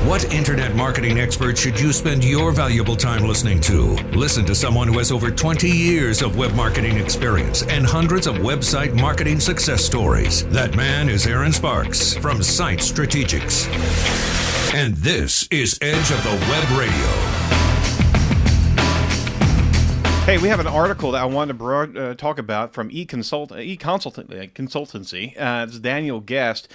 What internet marketing expert should you spend your valuable time listening to? Listen to someone who has over 20 years of web marketing experience and hundreds of website marketing success stories. That man is Aaron Sparks from Site Strategics. And this is Edge of the Web Radio. Hey, we have an article that I wanted to talk about from consultancy. It's Daniel Guest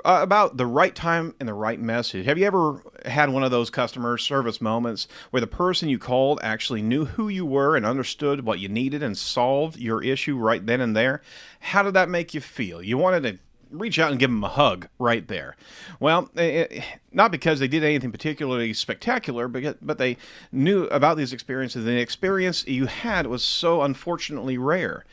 about the right time and the right message. Have you ever had one of those customer service moments where the person you called actually knew who you were and understood what you needed and solved your issue right then and there? How did that make you feel? You wanted to reach out and give them a hug right there. Well, not because they did anything particularly spectacular, but they knew about these experiences. The experience you had was so unfortunately rare.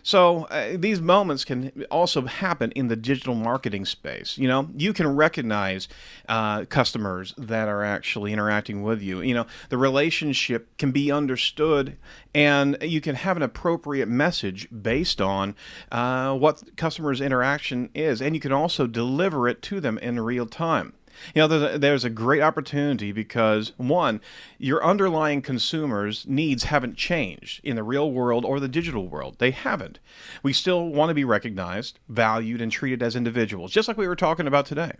So these moments can also happen in the digital marketing space. You know, you can recognize customers that are actually interacting with you. You know, the relationship can be understood, and you can have an appropriate message based on what customers' interaction is, and you can also deliver it to them in real time. You know, there's a great opportunity because, one, your underlying consumers' needs haven't changed in the real world or the digital world. They haven't. We still want to be recognized, valued, and treated as individuals, just like we were talking about today.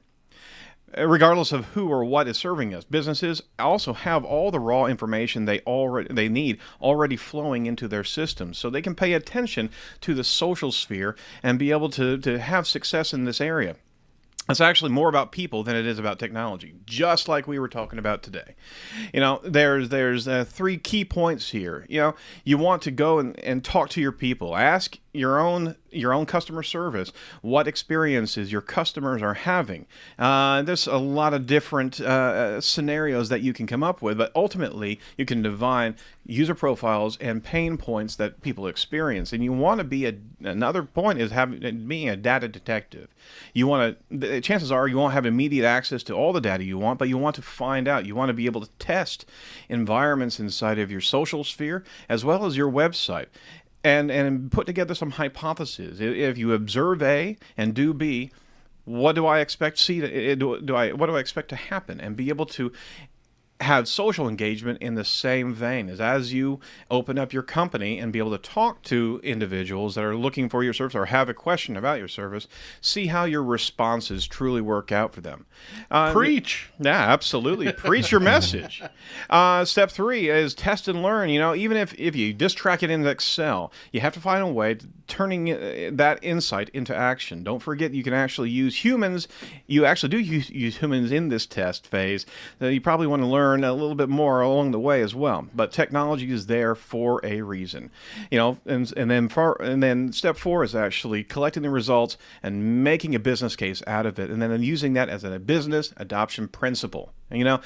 Regardless of who or what is serving us, businesses also have all the raw information they need already flowing into their systems, so they can pay attention to the social sphere and be able to have success in this area. It's actually more about people than it is about technology, just like we were talking about today. You know, there's three key points here. You know, you want to go and talk to your people. Ask your own customer service what experiences your customers are having. There's a lot of different scenarios that you can come up with, but ultimately you can define user profiles and pain points that people experience. And you want to be another point is being a data detective. Chances are you won't have immediate access to all the data you want, but you want to find out. You want to be able to test environments inside of your social sphere as well as your website. And put together some hypotheses. If you observe A and do B, what do I expect what do I expect to happen? And be able to have social engagement in the same vein as you open up your company and be able to talk to individuals that are looking for your service or have a question about your service, see how your responses truly work out for them. Preach. Yeah, absolutely. Preach your message. Step 3 is test and learn. You know, even if you just track it in Excel, you have to find a way to turning that insight into action. Don't forget you can actually use humans. You actually do use humans in this test phase. You probably want to learn a little bit more along the way as well, but technology is there for a reason. You know, and then step 4 is actually collecting the results and making a business case out of it, and then using that as a business adoption principle. And, you know,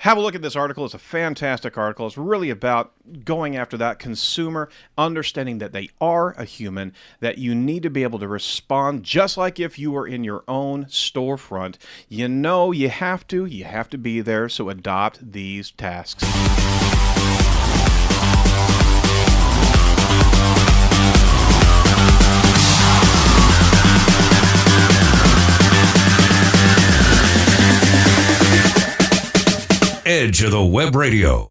have a look at this article. It's a fantastic article. It's really about going after that consumer, understanding that they are a human, that you need to be able to respond just like if you were in your own storefront. You know you have to be there, so adopt these tasks. Edge of the Web Radio.